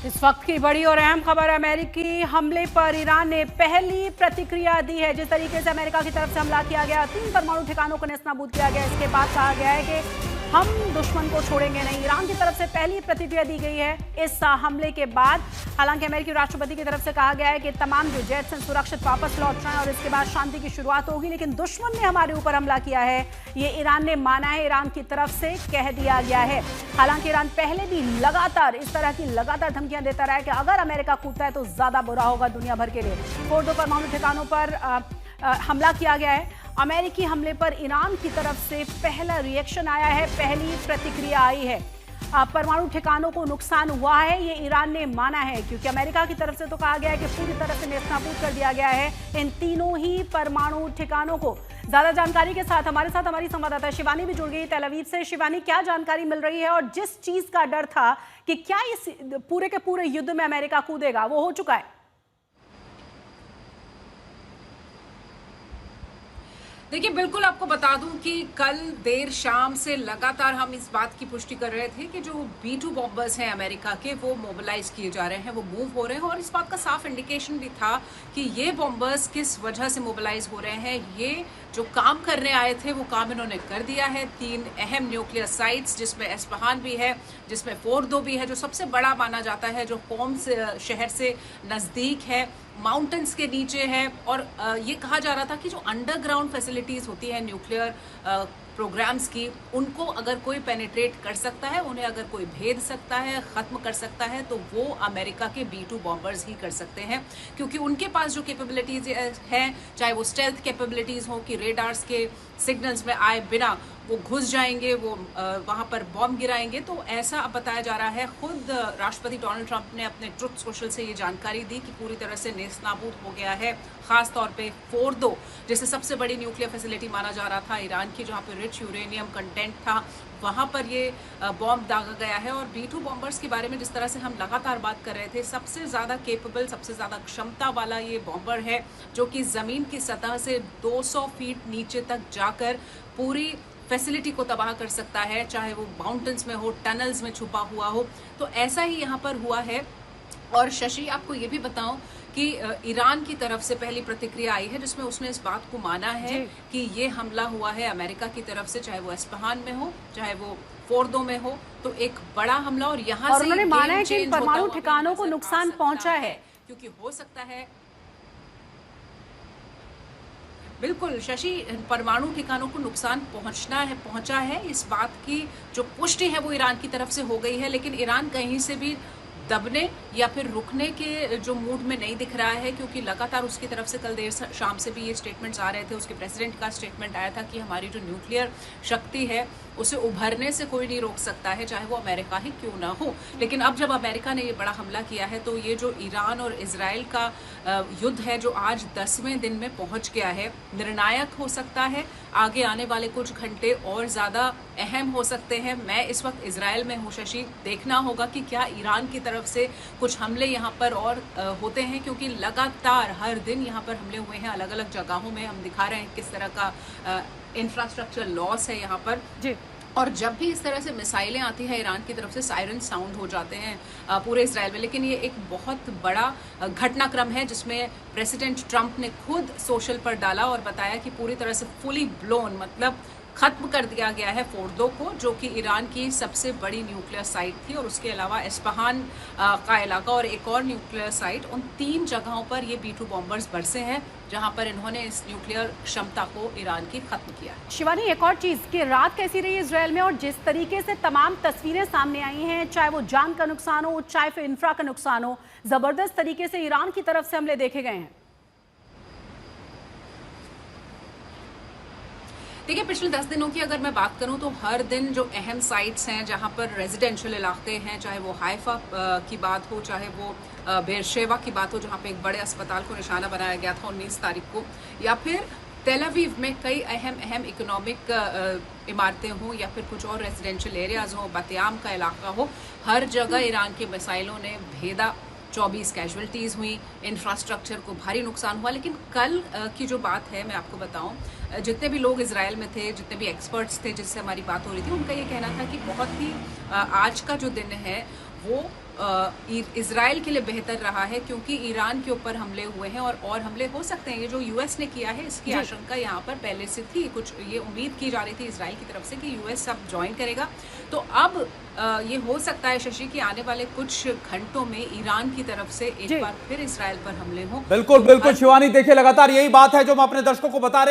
इस वक्त की बड़ी और अहम खबर, अमेरिकी हमले पर ईरान ने पहली प्रतिक्रिया दी है। जिस तरीके से अमेरिका की तरफ से हमला किया गया, 3 परमाणु ठिकानों को नेस्तनाबूद किया गया, इसके बाद कहा गया है कि हम दुश्मन को छोड़ेंगे नहीं। ईरान की तरफ से पहली प्रतिक्रिया दी गई है इस हमले के बाद। हालांकि अमेरिकी राष्ट्रपति की तरफ से कहा गया है कि तमाम जो जेट्स हैं सुरक्षित वापस लौट जाएं और इसके बाद शांति की शुरुआत होगी। लेकिन दुश्मन ने हमारे ऊपर हमला किया है, ये ईरान ने माना है, ईरान की तरफ से कह दिया गया है। हालांकि ईरान पहले भी लगातार इस तरह की धमकियां देता रहा है कि अगर अमेरिका कूदता है तो ज्यादा बुरा होगा दुनिया भर के लिए। फोर्डो परमाणु ठिकानों पर हमला किया गया है। अमेरिकी हमले पर ईरान की तरफ से पहला रिएक्शन आया है, पहली प्रतिक्रिया आई है। परमाणु ठिकानों को नुकसान हुआ है, ये ईरान ने माना है, क्योंकि अमेरिका की तरफ से तो कहा गया है कि पूरी तरह से नेस्तनाबूद कर दिया गया है इन तीनों ही परमाणु ठिकानों को। ज्यादा जानकारी के साथ हमारी संवाददाता शिवानी भी जुड़ गई तेल अवीव से। शिवानी, क्या जानकारी मिल रही है और जिस चीज का डर था कि क्या इस पूरे के पूरे युद्ध में अमेरिका कूदेगा, वो हो चुका है? देखिए, बिल्कुल आपको बता दूं कि कल देर शाम से लगातार हम इस बात की पुष्टि कर रहे थे कि जो B-2 बॉम्बर्स हैं अमेरिका के, वो मोबिलाइज किए जा रहे हैं, वो मूव हो रहे हैं। और इस बात का साफ इंडिकेशन भी था कि ये बॉम्बर्स किस वजह से मोबिलाइज हो रहे हैं। ये जो काम करने आए थे वो काम इन्होंने कर दिया है। 3 अहम न्यूक्लियर साइट्स, जिसमें एस्फहान भी है, जिसमें फोर्डो भी है, जो सबसे बड़ा माना जाता है, जो कोम शहर से नजदीक है, माउंटेन्स के नीचे है। और ये कहा जा रहा था कि जो अंडरग्राउंड फैसिलिटीज होती है न्यूक्लियर प्रोग्राम्स की, उनको अगर कोई पेनिट्रेट कर सकता है, उन्हें अगर कोई भेद सकता है, खत्म कर सकता है, तो वो अमेरिका के B-2 बॉम्बर्स ही कर सकते हैं। क्योंकि उनके पास जो कैपेबिलिटीज हैं, चाहे वो स्टेल्थ कैपेबिलिटीज हो कि रेडार्स के सिग्नल्स में आए बिना वो घुस जाएंगे, वो वहां पर बॉम्ब गिराएंगे, तो ऐसा अब बताया जा रहा है। खुद राष्ट्रपति डोनाल्ड ट्रंप ने अपने ट्रुथ सोशल से ये जानकारी दी कि पूरी तरह से नेस्तनाबूद हो गया है। खास तौर पे फोर्डो, जैसे सबसे बड़ी न्यूक्लियर फैसिलिटी माना जा रहा था ईरान की, जहां पर रिच यूरेनियम कंटेंट था, वहां पर ये बॉम्ब दागा गया है। और B-2 बॉम्बर्स के बारे में जिस तरह से हम लगातार बात कर रहे थे, सबसे ज्यादा केपेबल, सबसे ज्यादा क्षमता वाला ये बॉम्बर है, जो कि जमीन की सतह से 200 फीट नीचे तक जाकर पूरी फैसिलिटी को तबाह कर सकता है, चाहे वो माउंटेन्स में हो, टनल्स में छुपा हुआ हो। तो ऐसा ही यहाँ पर हुआ है। और शशि, आपको ये भी बताऊं कि ईरान की तरफ से पहली प्रतिक्रिया आई है, जिसमें उसने इस बात को माना है कि ये हमला हुआ है अमेरिका की तरफ से, चाहे वो एस्फहान में हो, चाहे वो फोर्डो में हो, तो एक बड़ा हमला। और यहाँ से उन्होंने माना है कि परमाणु ठिकानों को नुकसान पहुंचा है, क्योंकि हो सकता है। बिल्कुल शशि, परमाणु ठिकानों को नुकसान पहुंचा है, इस बात की जो पुष्टि है वो ईरान की तरफ से हो गई है। लेकिन ईरान कहीं से भी दबने या फिर रुकने के जो मूड में नहीं दिख रहा है, क्योंकि लगातार उसकी तरफ से कल देर शाम से भी ये स्टेटमेंट्स आ रहे थे। उसके प्रेसिडेंट का स्टेटमेंट आया था कि हमारी जो न्यूक्लियर शक्ति है उसे उभरने से कोई नहीं रोक सकता है, चाहे वो अमेरिका ही क्यों ना हो। लेकिन अब जब अमेरिका ने ये बड़ा हमला किया है, तो ये जो ईरान और इजराइल का युद्ध है, जो आज 10वें दिन में पहुंच गया है, निर्णायक हो सकता है। आगे आने वाले कुछ घंटे और ज्यादा अहम हो सकते हैं। मैं इस वक्त इजराइल में हूँ शशि, देखना होगा कि क्या ईरान की तरफ से कुछ हमले यहाँ पर और होते हैं, क्योंकि लगातार हर दिन यहाँ पर हमले हुए हैं अलग अलग जगहों में। हम दिखा रहे हैं किस तरह का इंफ्रास्ट्रक्चर लॉस है यहाँ पर जी। और जब भी इस तरह से मिसाइलें आती है ईरान की तरफ से, सायरन साउंड हो जाते हैं पूरे इजराइल में। लेकिन ये एक बहुत बड़ा घटनाक्रम है, जिसमें प्रेसिडेंट ट्रंप ने खुद सोशल पर डाला और बताया कि पूरी तरह से फुली ब्लोन, मतलब खत्म कर दिया गया है फोर्डो को, जो कि ईरान की सबसे बड़ी न्यूक्लियर साइट थी। और उसके अलावा एस्फहान का इलाका और एक और न्यूक्लियर साइट, उन 3 जगहों पर ये B-2 बॉम्बर्स बरसे हैं, जहां पर इन्होंने इस न्यूक्लियर क्षमता को ईरान की खत्म किया। शिवानी, एक और चीज कि रात कैसी रही इजराइल में, और जिस तरीके से तमाम तस्वीरें सामने आई हैं, चाहे वो जान का नुकसान हो, चाहे फिर इंफ्रा का नुकसान हो, जबरदस्त तरीके से ईरान की तरफ से हमले देखे गए हैं। देखिए, पिछले 10 दिनों की अगर मैं बात करूं तो हर दिन जो अहम साइट्स हैं, जहां पर रेजिडेंशियल इलाके हैं, चाहे वो हाइफा की बात हो, चाहे वो बेरशेवा की बात हो, जहां पे एक बड़े अस्पताल को निशाना बनाया गया था 19 तारीख को, या फिर तेल अवीव में कई अहम इकोनॉमिक इमारतें हों, या फिर कुछ और रेजिडेंशियल एरियाज हो, बतियाम का इलाका हो, हर जगह ईरान के मिसाइलों ने भेदा। 24 कैजुअलिटीज़ हुई, इंफ्रास्ट्रक्चर को भारी नुकसान हुआ। लेकिन कल की जो बात है, मैं आपको बताऊं, जितने भी लोग इजराइल में थे, जितने भी एक्सपर्ट्स थे जिससे हमारी बात हो रही थी, उनका ये कहना था कि बहुत ही आज का जो दिन है वो इजराइल के लिए बेहतर रहा है, क्योंकि ईरान के ऊपर हमले हुए हैं और हमले हो सकते हैं। ये जो यूएस ने किया है इसकी आशंका यहाँ पर पहले से थी, कुछ ये उम्मीद की जा रही थी इजराइल की तरफ से कि यूएस अब ज्वाइन करेगा। तो अब ये हो सकता है शशि कि आने वाले कुछ घंटों में ईरान की तरफ से एक बार फिर इजराइल पर हमले हों। बिल्कुल बिल्कुल शिवानी, देखिए लगातार यही बात है जो हम अपने दर्शकों को बता रहे हैं।